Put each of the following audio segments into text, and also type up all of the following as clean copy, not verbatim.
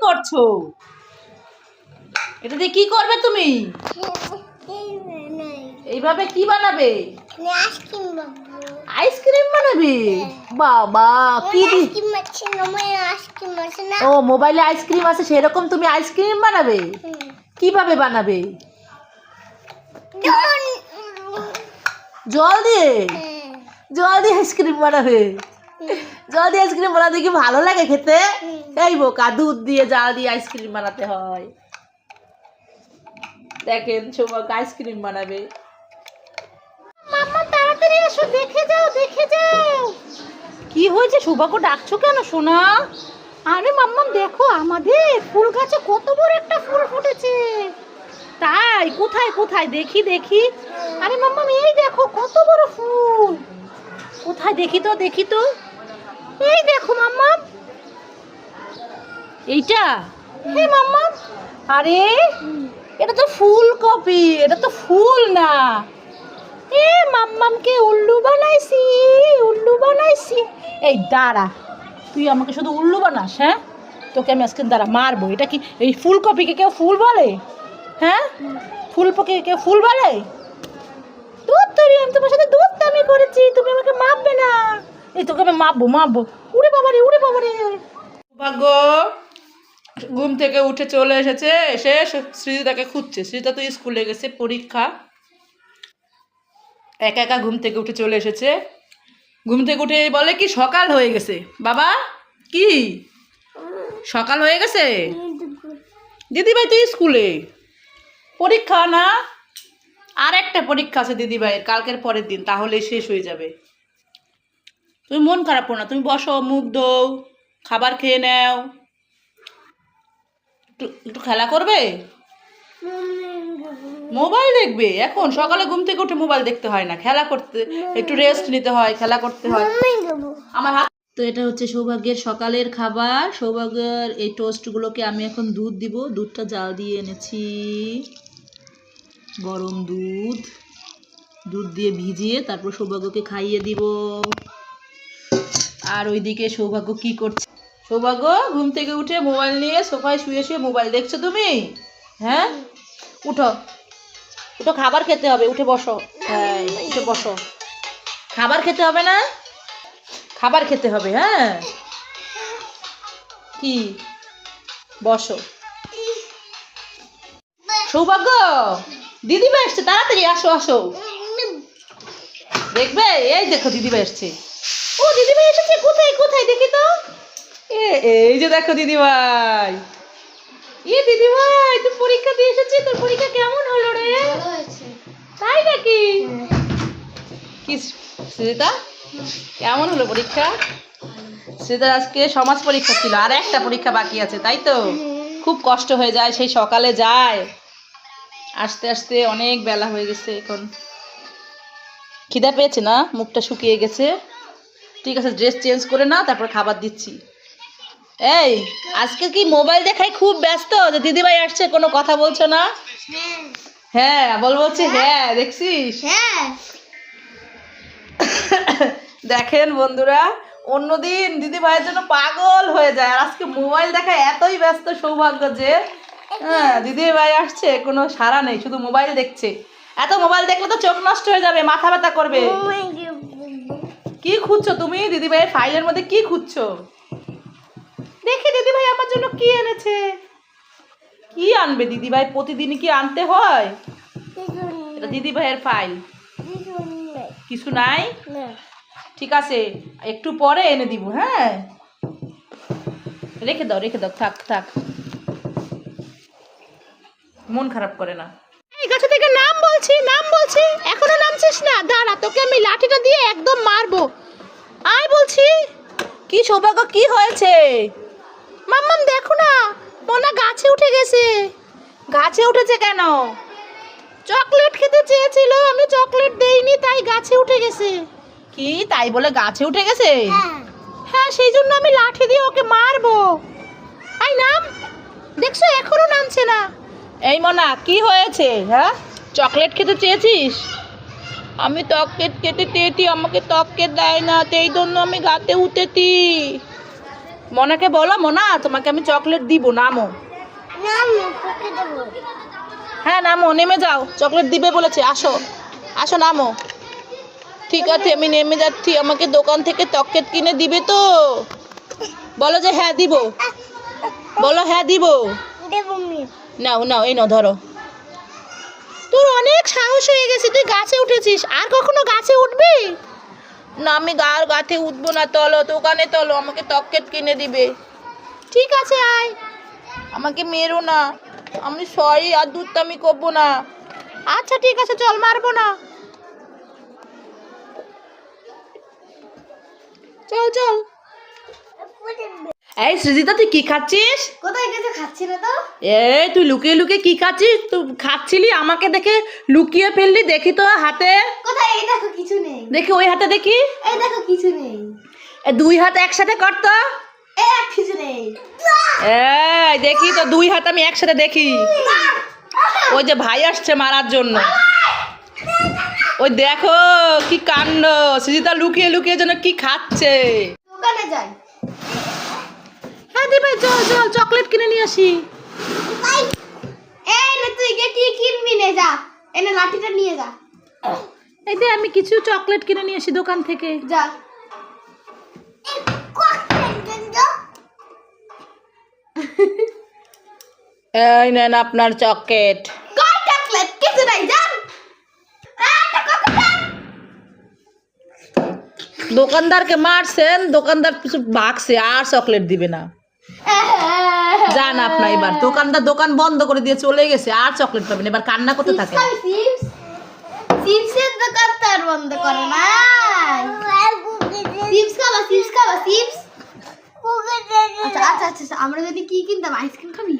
করছো? এটা দিয়ে কি করবে তুমি? এইভাবে কি বানাবে? আইসক্রিম বানাবে? বাবা কি ও মোবাইলে আইসক্রিম আছে সেরকম তুমি আইসক্রিম বানাবে? কিভাবে বানাবে? জল দিয়ে? জল দিয়ে আইসক্রিম বানাবে? জল দিয়ে আইসক্রিম বানাতে কি ভালো লাগে খেতে? এই বোকা, দুধ দিয়ে জাল দিয়ে আইসক্রিম বানাতে হয়। দেখেন সৌভাগ্য আইসক্রিম বানাবে। মাম্মা তাড়াতাড়ি এসো, দেখে যাও দেখে যাও। কি হয়েছে সৌভাগ্য, ডাকছো কেন সোনা? আরে মাম্মা দেখো আমাদের ফুল গাছে কত বড় একটা ফুল ফুটেছে। তাই? কোথায় কোথায় দেখি দেখি। আরে মাম্মা এই দেখো কত বড় ফুল। কোথায় দেখি তো দেখি তো। এই দেখো মাম্মা, এইটা? হ্যাঁ মাম্মা। আরে এটা তো ফুলকপি, এটা তো ফুল না। এ মাম্মামকে উল্লু বানাইছি, উল্লু বানাইছি। এই দাঁড়া, তুই আমাকে শুধু উল্লু বানাস? হ্যাঁ, তোকে আমি আজকে দাঁড়া মারবো। এটা কি এই ফুলকপিকে কেউ ফুল বলে? হ্যাঁ, ফুলকপিকে কেউ ফুল বলে? দুধ তৈরি, আমি তোমার সাথে দুধ দামি করেছি, তুমি আমাকে মারবে না। এই তোকে আমি মারবো মারবো। উড়ে বাবারে উড়ে বাবারে। ভাগ্য ঘুম থেকে উঠে চলে এসেছে, এসে সৃজিতাকে খুঁজছে। সৃজিতা তো স্কুলে গেছে, পরীক্ষা। একা একা ঘুম থেকে উঠে চলে এসেছে। ঘুম থেকে উঠে বলে কি সকাল হয়ে গেছে। বাবা কি সকাল হয়ে গেছে? দিদিভাই তো স্কুলে, পরীক্ষা না? আর একটা পরীক্ষা আছে দিদিভাইয়ের কালকের পরের দিন, তাহলে শেষ হয়ে যাবে। তুমি মন খারাপ করো না, তুমি বসো, মুখ ধোও, খাবার খেয়ে নাও। একটু খেলা করবে? মোবাইল দেখবে? এখন সকালে ঘুম থেকে উঠে মোবাইল দেখতে হয় না, খেলা করতে, একটু রেস্ট নিতে হয়, খেলা করতে হয়। আমার হাত তো এটা হচ্ছে সৌভাগ্যের সকালের খাবার। সৌভাগ্যের এই টোস্টগুলোকে আমি এখন দুধ দিব। দুধটা জাল দিয়ে এনেছি, গরম দুধ। দুধ দিয়ে ভিজিয়ে তারপর সৌভাগ্যকে খাইয়ে দিব। আর ওইদিকে সৌভাগ্য কি করছে? সৌভাগ্য ঘুম থেকে উঠে মোবাইল নিয়ে সোফায় শুয়ে শুয়ে মোবাইল দেখছো তুমি? হ্যাঁ, উঠো উঠো, খাবার খেতে হবে, উঠে বসো। হ্যাঁ উঠে বসো, খাবার খেতে হবে না? খাবার খেতে হবে। হ্যাঁ কি, বসো। সৌভাগ্য দিদিভাই এসছে, তাড়াতাড়ি আসো আসো। দেখবে? এই দেখো দিদিভাই এসছে। ও দিদিভাই এসেছে, কোথায় কোথায় দেখি তো। এই যে দেখো দিদিভাই। দিদিভাই তুই পরীক্ষা দিয়ে এসেছিস, তোর পরীক্ষা কেমন হলো রে? তাই নাকি? কি সৃজিতা, কেমন হলো পরীক্ষা? সৃজিতার আজকে সমাজ পরীক্ষা ছিল, আর একটা পরীক্ষা বাকি আছে, তাই তো? খুব কষ্ট হয়ে যায়, সেই সকালে যায়, আসতে আসতে অনেক বেলা হয়ে গেছে। এখন খিদা পেয়েছে না, মুখটা শুকিয়ে গেছে। ঠিক আছে, ড্রেস চেঞ্জ করে না, তারপর খাবার দিচ্ছি। এই আজকে কি মোবাইল দেখায় খুব ব্যস্ত যে দিদিভাই আসছে, কোনো কথা বলছো না? হ্যাঁ বলছি। হ্যাঁ দেখছিস? হ্যাঁ দেখেন বন্ধুরা, অন্যদিন দিদিভাইয়ের জন্য পাগল হয়ে যায়, আর আজকে মোবাইল দেখায় এতই ব্যস্ত সৌভাগ্য যে হ্যাঁ দিদিভাই আসছে কোনো সাড়া নেই, শুধু মোবাইল দেখছে। এত মোবাইল দেখলে তো চোখ নষ্ট হয়ে যাবে, মাথা ব্যথা করবে। কি খুঁজছো তুমি? দিদিভাইয়ের ফাইলের মধ্যে কি খুঁজছো? দেখি দিদিভাই আমার জন্য কি এনেছে। কি আনবে দিদিভাই? প্রতিদিনই কি আনতে হয়? এটা দিদিভাইয়ের ফাইল। কিছু নাই? ঠিক আছে, একটু পরে এনে দিব। হ্যাঁ রেখে দাও রেখে দাও, থাক থাক, মন খারাপ করে না। এই গাছ থেকে নাম বলছি, নাম বলছি, এখনো নামছিস না? দাঁড়া, তোকে আমি লাঠিটা দিয়ে একদম মারবো। আয় বলছি। কি সৌভাগ্য, কি হয়েছে? মাম্মাম দেখো না, মোনা গাছে উঠে গেছে। গাছে উঠেছে কেন? চকলেট খেতে চেয়েছিল, আমি চকলেট দেইনি, তাই গাছে উঠে গেছে। কি তাই বলে গাছে উঠে গেছে? হ্যাঁ সেই জন্য আমি লাঠি দিয়ে ওকে মারবো। আই নাম, দেখছো এখনো নামছে না। এই মোনা কি হয়েছে? হ্যাঁ চকলেট খেতে চেয়েছিস? আমি চকলেট খেতে চেয়েছি, আমাকে চকলেট দেয় না, সেই জন্য আমি গাছে উঠেছি। মনাকে বলো, মোনা তোমাকে আমি চকলেট দিব, নামো। হ্যাঁ নামো, নেমে যাও, চকলেট দিবে বলেছে, আসো আসো নামো। ঠিক আছে আমি নেমে যাচ্ছি, আমাকে দোকান থেকে চকলেট কিনে দিবে তো? বলো যে হ্যাঁ দিব, বলো হ্যাঁ দিব। নাও নাও, এই নাও ধরো। তোর অনেক সাহস হয়ে গেছে, তুই গাছে উঠেছিস, আর কখনো গাছে উঠবি না? আমি গাছে উঠবো না, চলো দোকানে চলো, আমাকে চকলেট কিনে দিবে। ঠিক আছে আয়, আমাকে মেরো না, আমি সরি, আর দুধটামি করবো না। আচ্ছা ঠিক আছে চল, মারবো না, চল চল। এই সৃজিতা তুই কি খাচ্ছিস? কোথায় গেছে? খাচ্ছি না তো। এই তুই লুকিয়ে লুকিয়ে কি খাচ্ছিস? তুই খাচ্ছিলি, আমাকে দেখে লুকিয়ে ফেললি, দেখি তো হাতে। কোথায়? এই দেখো কিছু নেই। দেখি ওই হাতে দেখি। এই দেখো কিছু নেই। দুই হাত একসাথে কর তো। এই কিছু নেই। এই দেখি তো, দুই হাত আমি একসাথে দেখি। ওই যে ভাই আসছে মারার জন্য, ওই দেখো কি কাণ্ড, সৃজিতা লুকিয়ে লুকিয়ে যেন কি খাচ্ছে। দোকানে যাই। হ্যাঁ দি ভাই চল চল, চকলেট কিনে নিয়ে আসি। এই না, তুই গিয়ে কি কিনবি? নে যা, এনে লাঠিটা নিয়ে যা। এই দে, আমি কিছু চকলেট কিনে নিয়ে আসি দোকান থেকে। যা। এই নেন আপনার চকলেট। কই চকলেট? কিছু নাই, যান। দোকানদারকে মারছেন, দোকানদার কিছু ভাগছে, আর চকলেট দিবে না। যান আপনা, এবার দোকানদার দোকান বন্ধ করে দিয়ে চলে গেছে, আর চকলেট পাবেন, এবার কান্না করতে থাকে। চিপসের দোকান তো আর বন্ধ করে না। চিপস খাবা, চিপস খাবা, চিপস। আচ্ছা আচ্ছা আচ্ছা, আমরা যদি কি কিনতাম? আইসক্রিম খাবি?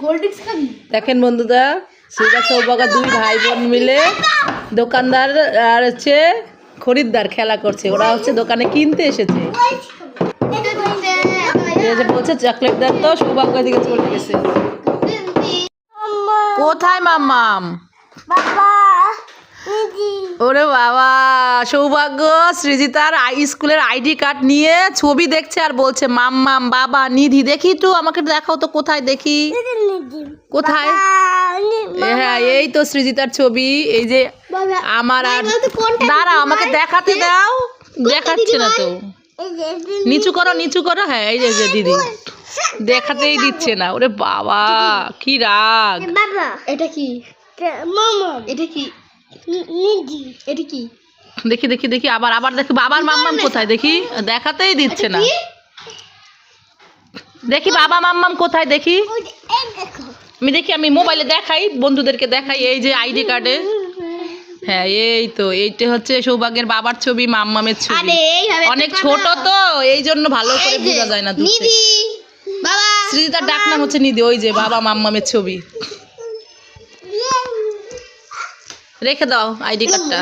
কোল্ড ড্রিঙ্কস খাবি? দেখেন বন্ধুরা, সেটা সৌভাগ্য দুই ভাই বোন মিলে দোকানদার আর হচ্ছে খরিদ্দার খেলা করছে, ওরা হচ্ছে দোকানে কিনতে এসেছে। এই যে বলছে চকলেট দেন তো, সৌভাগ্য দিকে চলে গেছে। কোথায় মাম্মাম? ওরে বাবা, সৌভাগ্য সৃজিতার স্কুলের আইডি কার্ড নিয়ে ছবি দেখছে আর বলছে মাম্মাম বাবা নিধি। দেখি তো, আমাকে দেখাও তো, কোথায় দেখি, কোথায়? হ্যাঁ এই তো সৃজিতার ছবি, এই যে আমার। আর দাঁড়া, আমাকে দেখাতে দাও, দেখাচ্ছে না তো। নিচু করো নিচু করো, হ্যাঁ এই যে দিদি দেখাতেই দিচ্ছে না। ওরে বাবা কি রাগ। এটা কি মামা? এটা কি নিধি? এটা কি? দেখি দেখি দেখি, আবার আবার দেখি, বাবার মাম্মাম কোথায় দেখি, দেখাতেই দিচ্ছে না। দেখি বাবা মাম্মাম কোথায় দেখি, আমি দেখি, আমি মোবাইলে দেখাই, বন্ধুদেরকে দেখাই, এই যে আইডি কার্ডে। হ্যাঁ এই তো, এইটা হচ্ছে সৌভাগ্যের বাবার ছবি, মাম্মামের ছবি। অনেক ছোট তো, এই জন্য ভালো করে বোঝা যায় না। নিধি বাবা, সৃজিতার ডাক নাম হচ্ছে নিধি। ওই যে বাবা মাম্মামের ছবি, রেখে দাও আইডি কার্ডটা।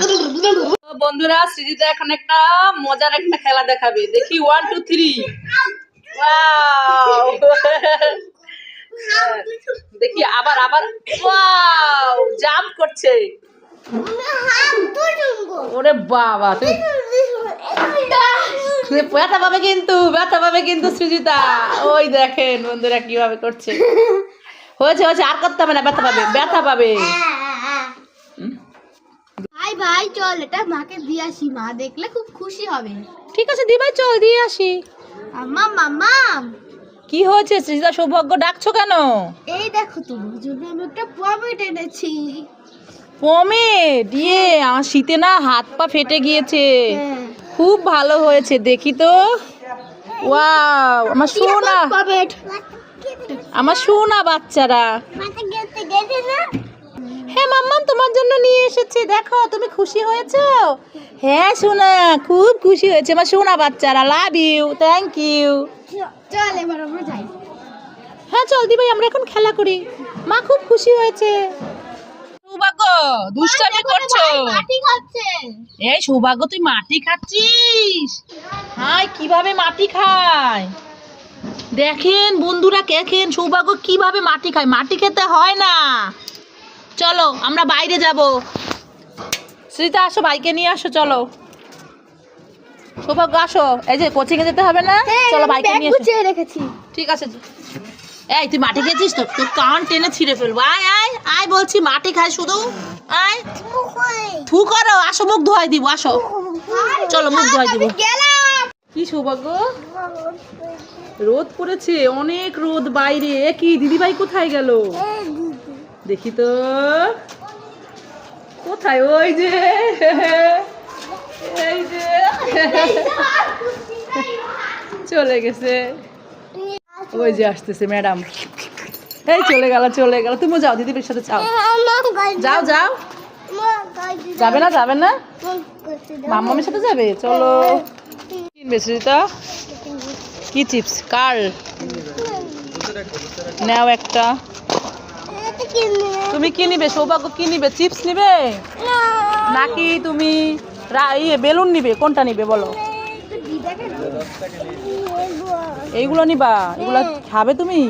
বন্ধুরা, সৃজিতা এখন একটা মজার একটা খেলা দেখাবে, দেখি 1 2 3। ওয়াও দেখি, আবার আবার ওয়াও, জাম্প করছে। ওরে বাবা, তুই ব্যথা পাবে কিন্তু, ব্যথা পাবে কিন্তু সৃজিতা। ওই দেখেন বন্ধুরা কিভাবে করছে। হয়েছে হয়েছে, আর করতে হবে না, ব্যথা পাবে, ব্যথা পাবে। ভাই ভাই চল, এটা মাকে দিয়ে আসি, মা দেখলে খুব খুশি হবে। ঠিক আছে দি ভাই, চল দিয়ে আসি। মাম্মা মাম্মা, কি হয়েছে সৃজিতা, সৌভাগ্য ডাকছো কেন? এই দেখো তোমার জন্য আমি একটা পমেট এনেছি। পমেট? ইয়ে, আমার শীতে না হাত পা ফেটে গিয়েছে, খুব ভালো হয়েছে, দেখি তো। ওয়াও, আমার সোনা, পমেট। আমার সোনা বাচ্চারা। হ্যাঁ মাম্মাম তোমার জন্য নিয়ে এসেছি, দেখো তুমি খুশি হয়েছো? হ্যাঁ সোনা, খুব খুশি হয়েছে আমার সোনা বাচ্চারা, লাভ ইউ, থ্যাংক ইউ। চল এবার আমরা যাই। হ্যাঁ চল দি ভাই, আমরা এখন খেলা করি, মা খুব খুশি হয়েছে। সৌভাগ্য দুষ্টামি করছো? মাটি খাচ্ছে। এই সৌভাগ্য, তুই মাটি খাচ্ছিস? হাই, কিভাবে মাটি খায় দেখেন বন্ধুরা, দেখেন সৌভাগ্য কিভাবে মাটি খায়। মাটি খেতে হয় না, চলো আমরা বাইরে যাব। সৃজিতা আসো, ভাইকে নিয়ে আসো, চলো। সৌভাগ্য আসো, এই যে কোচিং এ যেতে হবে না, চলো বাইকে নিয়ে এসো। গুছিয়ে রেখেছি। ঠিক আছে। এই তুই মাটি খেয়েছিস তো, তোর কান টেনে ছিঁড়ে ফেলবো। আয় আয় আয় বলছি, মাটি খায় শুধু। আয় থু করো, আসো মুখ ধোয়াই দিব, আসো চলো মুখ ধোয়াই দিব। গেলাম। কি সৌভাগ্য, রোদ পড়েছে, অনেক রোদ বাইরে। এ কি দিদিভাই কোথায় গেল দেখি তো, কোথায়? ওই যে, এই যে চলে গেছে, ওই যে আসতেছে ম্যাডাম। এই চলে গেল চলে গেল। তুমি যাও দিদির সাথে, যাও যাও যাও। যাবে না যাবে না, মাম্মামের সাথে যাবে, চলো। কিনবে সুজিতা? কি চিপস? কার নাও একটা। তুমি কি নিবে সৌভাগ্য? কি নিবে? চিপস নিবে নাকি তুমি বেলুন নিবে? কোনটা নিবে বলো? এইগুলো নিবা? এগুলো খাবে তুমি?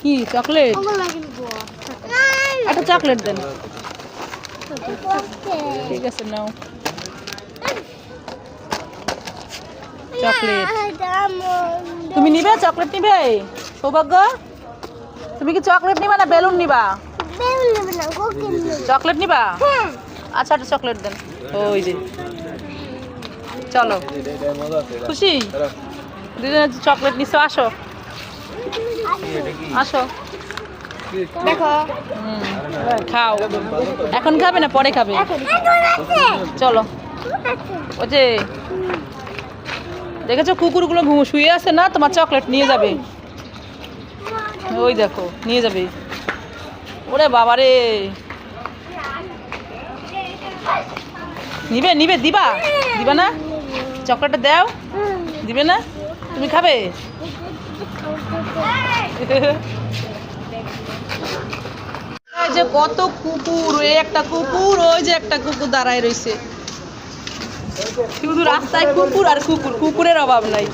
কি চকলেট? একটা চকলেট দেন। ঠিক আছে নাও চকলেট। তুমি নিবে চকলেট নিবে সৌভাগ্য? তুমি কি চকলেট নিবা না বেলুন নিবা? চকলেট নিবা? আচ্ছা একটা চকলেট দেন। ওই যে চলো, খুশি? দুজনে চকলেট নিছো, আসো আসো দেখো খাও। এখন খাবে না পরে খাবে? চলো। ওই যে দেখেছো কুকুরগুলো শুয়ে আছে না, তোমার চকলেট নিয়ে যাবে। ওই দেখো নিয়ে যাবে। ওরে বাবারে, নিবে নিবে? দিবা দিবা না? চকলেটটা দাও, দিবে না? তুমি খাবে? এই যে কত কুকুর, এই একটা কুকুর, ওই যে একটা কুকুর দাঁড়ায় রইছে। শুধু রাস্তায় কুকুর আর কুকুর, কুকুরের অভাব নাই।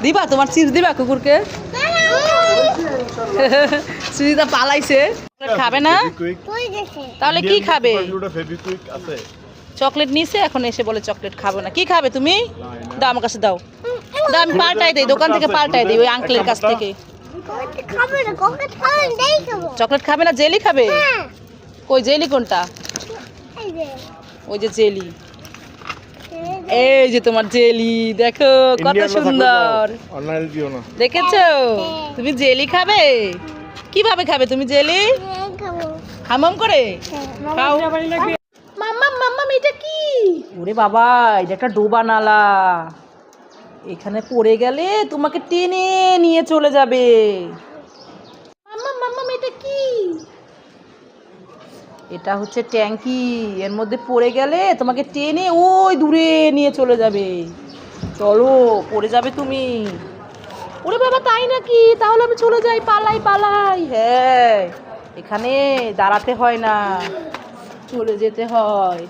দিবা তোমার চিপস দিবা কুকুরকে? সুজিতা পালাইছে। খাবে না তাহলে কি খাবে? চকলেট নিছে, এখন এসে বলে চকলেট খাবো না। কি খাবে তুমি? দাও আমার কাছে দাও, দাও আমি পাল্টাই দিই, দোকান থেকে পাল্টাই দিই ওই আঙ্কেলের কাছ থেকে। চকলেট খাবে না, জেলি খাবে? কই জেলি কোনটা? ওই যে জেলি, এই যে তোমার জেলি, দেখো কত সুন্দর। দেখেছো? তুমি জেলি খাবে? কিভাবে খাবে তুমি জেলি? হামাম করে খাও। মাম্মা মাম্মা এটা কি? ওরে বাবা, এটা একটা ডোবা নালা, এখানে পড়ে গেলে তোমাকে টেনে নিয়ে চলে যাবে। মাম্মা মাম্মা এটা কি? এটা হচ্ছে ট্যাঙ্কি, এর মধ্যে পড়ে গেলে তোমাকে টেনে ওই দূরে নিয়ে চলে যাবে। চলো, পড়ে যাবে তুমি। ওরে বাবা তাই নাকি? তাহলে আমি চলে যাই, পালাই পালাই। হ্যাঁ, এখানে দাঁড়াতে হয় না, চলে যেতে হয়।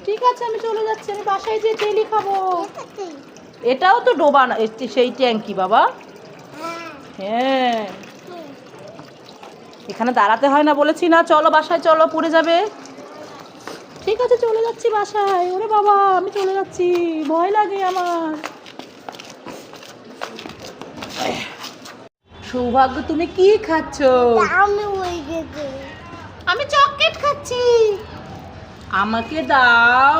ঠিক আছে আমি চলে যাচ্ছি, আমি বাসায় যেয়ে জেলি খাবো। এটাও তো ডোবা না, সেই ট্যাঙ্কি বাবা। হ্যাঁ, এখানে দাঁড়াতে হয় না বলেছি না? চলো বাসায় চলো, পড়ে যাবে। ঠিক আছে চলে যাচ্ছি বাসায়। ওরে বাবা আমি চলে যাচ্ছি, ভয় লাগে আমার। সৌভাগ্য তুমি কি খাচ্ছ? আমি চকলেট খাচ্ছি। আমাকে দাও।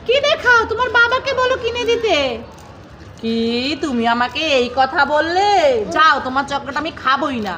কিনে খাও, তোমার বাবাকে বলো কিনে দিতে। কি তুমি আমাকে এই কথা বললে? যাও, তোমার চকলেট আমি খাবোই না।